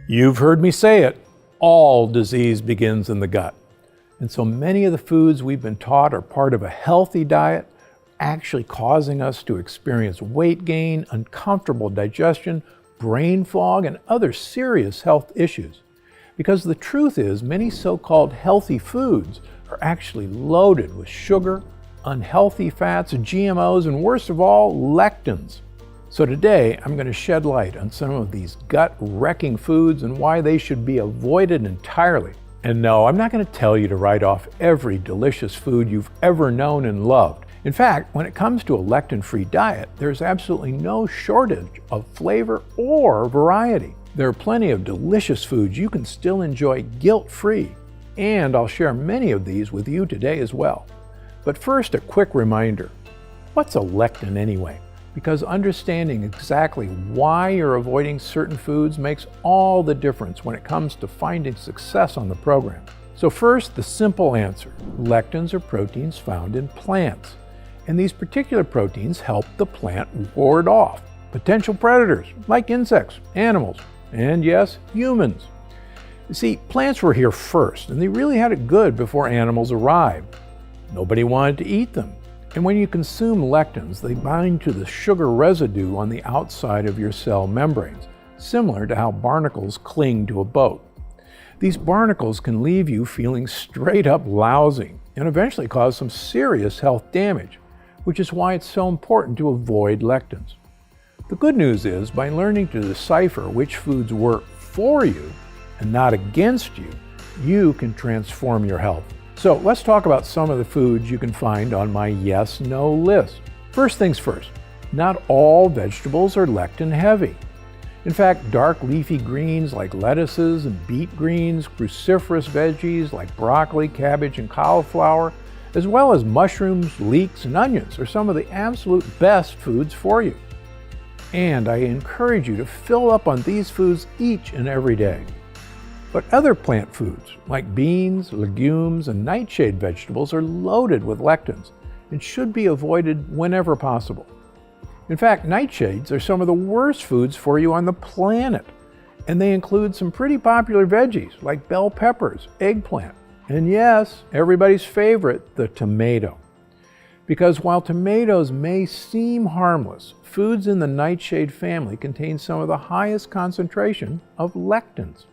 You've heard me say it, all disease begins in the gut. And so many of the foods we've been taught are part of a healthy diet, actually causing us to experience weight gain, uncomfortable digestion, brain fog, and other serious health issues. Because the truth is, many so-called healthy foods are actually loaded with sugar, unhealthy fats, GMOs, and worst of all, lectins. So today, I'm going to shed light on some of these gut-wrecking foods and why they should be avoided entirely. And no, I'm not going to tell you to write off every delicious food you've ever known and loved. In fact, when it comes to a lectin-free diet, there's absolutely no shortage of flavor or variety. There are plenty of delicious foods you can still enjoy guilt-free, and I'll share many of these with you today as well. But first, a quick reminder. What's a lectin anyway? Because understanding exactly why you're avoiding certain foods makes all the difference when it comes to finding success on the program. So first, the simple answer. Lectins are proteins found in plants. And these particular proteins help the plant ward off potential predators like insects, animals, and yes, humans. You see, plants were here first, and they really had it good before animals arrived. Nobody wanted to eat them. And when you consume lectins, they bind to the sugar residue on the outside of your cell membranes, similar to how barnacles cling to a boat. These barnacles can leave you feeling straight up lousy and eventually cause some serious health damage, which is why it's so important to avoid lectins. The good news is, by learning to decipher which foods work for you and not against you, you can transform your health. So let's talk about some of the foods you can find on my yes/no list. First things first, not all vegetables are lectin heavy. In fact, dark leafy greens like lettuces and beet greens, cruciferous veggies like broccoli, cabbage, and cauliflower, as well as mushrooms, leeks, and onions are some of the absolute best foods for you. And I encourage you to fill up on these foods each and every day. But other plant foods, like beans, legumes, and nightshade vegetables, are loaded with lectins and should be avoided whenever possible. In fact, nightshades are some of the worst foods for you on the planet, and they include some pretty popular veggies like bell peppers, eggplant, and yes, everybody's favorite, the tomato. Because while tomatoes may seem harmless, foods in the nightshade family contain some of the highest concentration of lectins.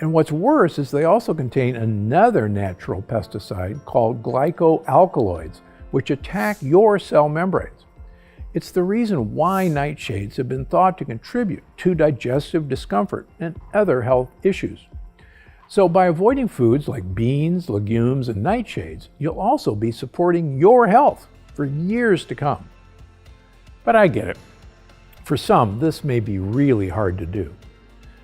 And what's worse is they also contain another natural pesticide called glycoalkaloids, which attack your cell membranes. It's the reason why nightshades have been thought to contribute to digestive discomfort and other health issues. So by avoiding foods like beans, legumes, and nightshades, you'll also be supporting your health for years to come. But I get it. For some, this may be really hard to do.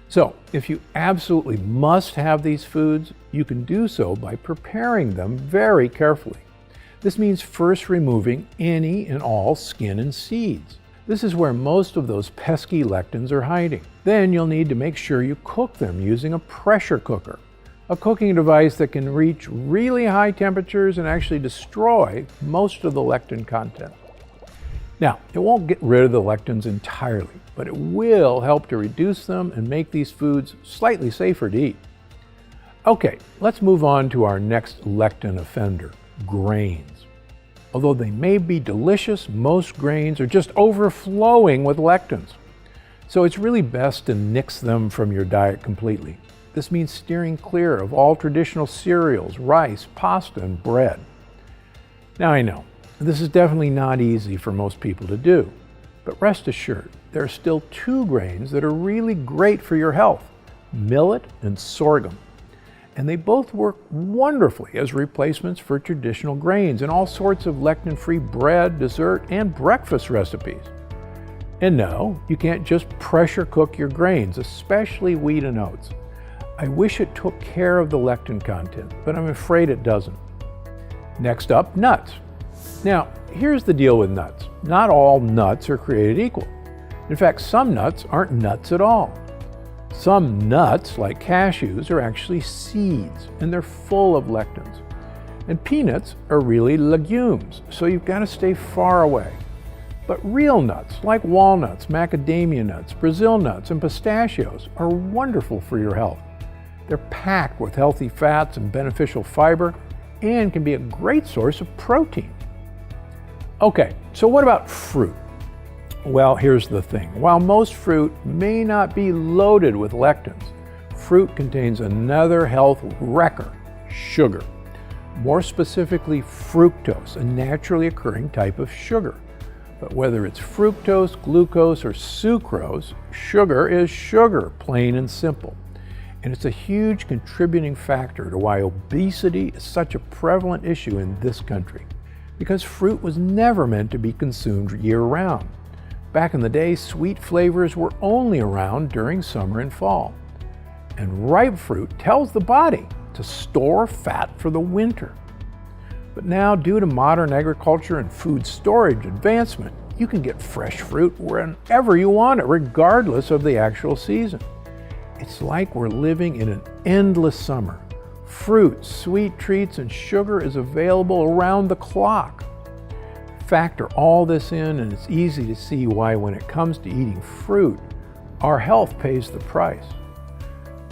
So, if you absolutely must have these foods, you can do so by preparing them very carefully. This means first removing any and all skin and seeds. This is where most of those pesky lectins are hiding. Then you'll need to make sure you cook them using a pressure cooker, a cooking device that can reach really high temperatures and actually destroy most of the lectin content. Now, it won't get rid of the lectins entirely, but it will help to reduce them and make these foods slightly safer to eat. Okay, let's move on to our next lectin offender, grains. Although they may be delicious, most grains are just overflowing with lectins. So it's really best to nix them from your diet completely. This means steering clear of all traditional cereals, rice, pasta, and bread. Now I know, this is definitely not easy for most people to do, but rest assured, there are still two grains that are really great for your health, millet and sorghum. And they both work wonderfully as replacements for traditional grains in all sorts of lectin-free bread, dessert, and breakfast recipes. And no, you can't just pressure cook your grains, especially wheat and oats. I wish it took care of the lectin content, but I'm afraid it doesn't. Next up, nuts. Now, here's the deal with nuts. Not all nuts are created equal. In fact, some nuts aren't nuts at all. Some nuts, like cashews, are actually seeds, and they're full of lectins. And peanuts are really legumes, so you've got to stay far away. But real nuts, like walnuts, macadamia nuts, Brazil nuts, and pistachios, are wonderful for your health. They're packed with healthy fats and beneficial fiber, and can be a great source of protein. Okay, so what about fruit? Well, here's the thing. While most fruit may not be loaded with lectins, fruit contains another health wrecker, sugar. More specifically, fructose, a naturally occurring type of sugar. But whether it's fructose, glucose, or sucrose, sugar is sugar, plain and simple. And it's a huge contributing factor to why obesity is such a prevalent issue in this country. Because fruit was never meant to be consumed year-round. Back in the day, sweet flavors were only around during summer and fall. And ripe fruit tells the body to store fat for the winter. But now, due to modern agriculture and food storage advancement, you can get fresh fruit whenever you want it, regardless of the actual season. It's like we're living in an endless summer. Fruit, sweet treats, and sugar is available around the clock. Factor all this in, and it's easy to see why when it comes to eating fruit, our health pays the price.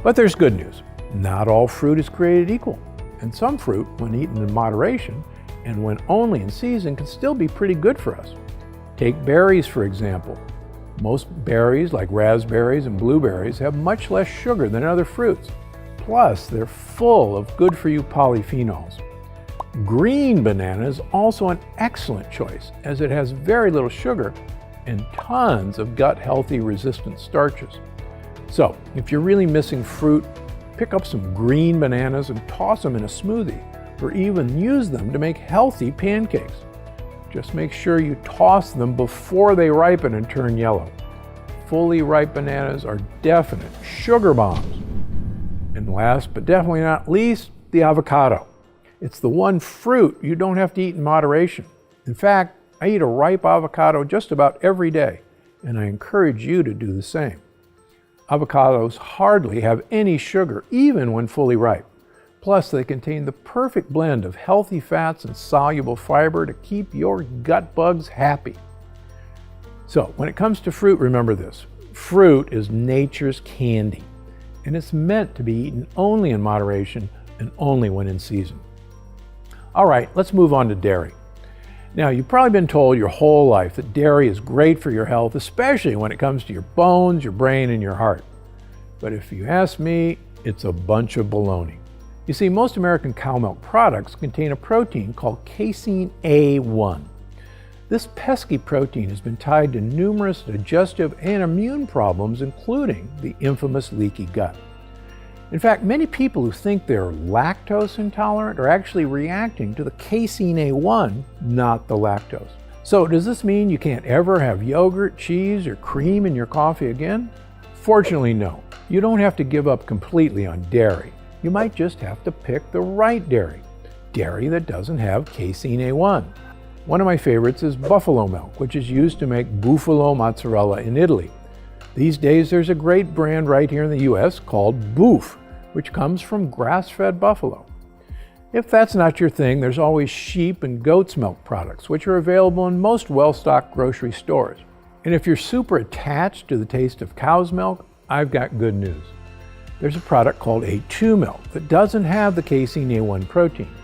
But there's good news. Not all fruit is created equal, and some fruit, when eaten in moderation and when only in season, can still be pretty good for us. Take berries, for example. Most berries, like raspberries and blueberries, have much less sugar than other fruits. Plus, they're full of good-for-you polyphenols. Green banana is also an excellent choice, as it has very little sugar and tons of gut-healthy resistant starches. So, if you're really missing fruit, pick up some green bananas and toss them in a smoothie, or even use them to make healthy pancakes. Just make sure you toss them before they ripen and turn yellow. Fully ripe bananas are definite sugar bombs. And last but definitely not least, the avocado. It's the one fruit you don't have to eat in moderation. In fact, I eat a ripe avocado just about every day, and I encourage you to do the same. Avocados hardly have any sugar, even when fully ripe. Plus, they contain the perfect blend of healthy fats and soluble fiber to keep your gut bugs happy. So, when it comes to fruit, remember this. Fruit is nature's candy, and it's meant to be eaten only in moderation and only when in season. All right, let's move on to dairy. Now, you've probably been told your whole life that dairy is great for your health, especially when it comes to your bones, your brain, and your heart. But if you ask me, it's a bunch of baloney. You see, most American cow milk products contain a protein called casein A1. This pesky protein has been tied to numerous digestive and immune problems, including the infamous leaky gut. In fact, many people who think they're lactose intolerant are actually reacting to the casein A1, not the lactose. So does this mean you can't ever have yogurt, cheese, or cream in your coffee again? Fortunately, no. You don't have to give up completely on dairy. You might just have to pick the right dairy. Dairy that doesn't have casein A1. One of my favorites is buffalo milk, which is used to make bufalo mozzarella in Italy. These days, there's a great brand right here in the US called Boof, which comes from grass-fed buffalo. If that's not your thing, there's always sheep and goat's milk products, which are available in most well-stocked grocery stores. And if you're super attached to the taste of cow's milk, I've got good news. There's a product called A2 milk that doesn't have the casein A1 protein.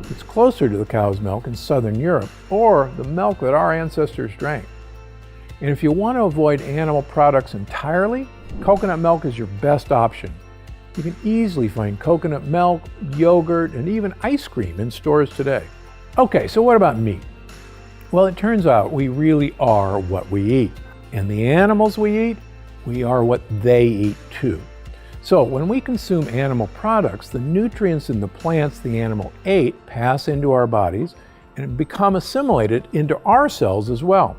It's closer to the cow's milk in Southern Europe, or the milk that our ancestors drank. And if you want to avoid animal products entirely, coconut milk is your best option. You can easily find coconut milk, yogurt, and even ice cream in stores today. Okay, so what about meat? Well, it turns out we really are what we eat. And the animals we eat, we are what they eat too. So when we consume animal products, the nutrients in the plants the animal ate pass into our bodies and become assimilated into our cells as well.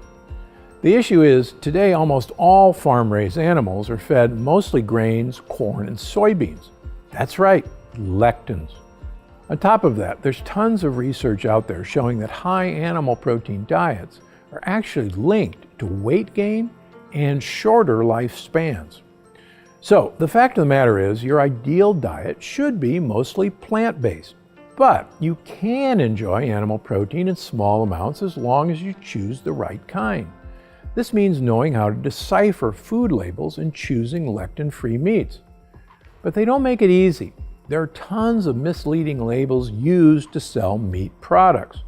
The issue is, today almost all farm-raised animals are fed mostly grains, corn, and soybeans. That's right, lectins. On top of that, there's tons of research out there showing that high animal protein diets are actually linked to weight gain and shorter lifespans. So the fact of the matter is, your ideal diet should be mostly plant-based, but you can enjoy animal protein in small amounts as long as you choose the right kind. This means knowing how to decipher food labels and choosing lectin-free meats. But they don't make it easy. There are tons of misleading labels used to sell meat products.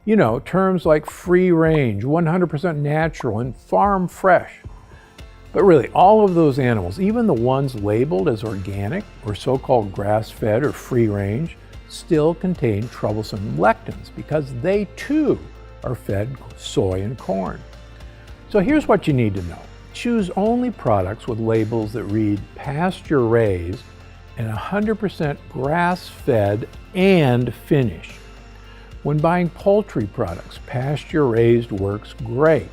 You know, terms like free range, 100% natural, and farm fresh. But really, all of those animals, even the ones labeled as organic or so-called grass-fed or free range, still contain troublesome lectins because they too are fed soy and corn. So here's what you need to know. Choose only products with labels that read pasture-raised and 100% grass-fed and finished. When buying poultry products, pasture-raised works great.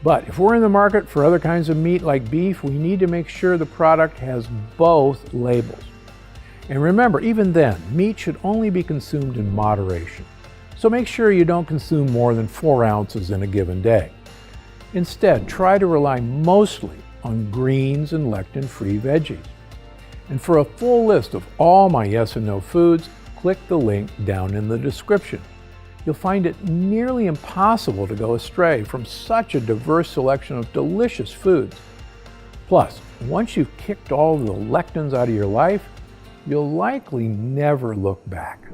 But if we're in the market for other kinds of meat like beef, we need to make sure the product has both labels. And remember, even then, meat should only be consumed in moderation. So make sure you don't consume more than 4 ounces in a given day. Instead, try to rely mostly on greens and lectin-free veggies. And for a full list of all my yes and no foods, click the link down in the description. You'll find it nearly impossible to go astray from such a diverse selection of delicious foods. Plus, once you've kicked all the lectins out of your life, you'll likely never look back.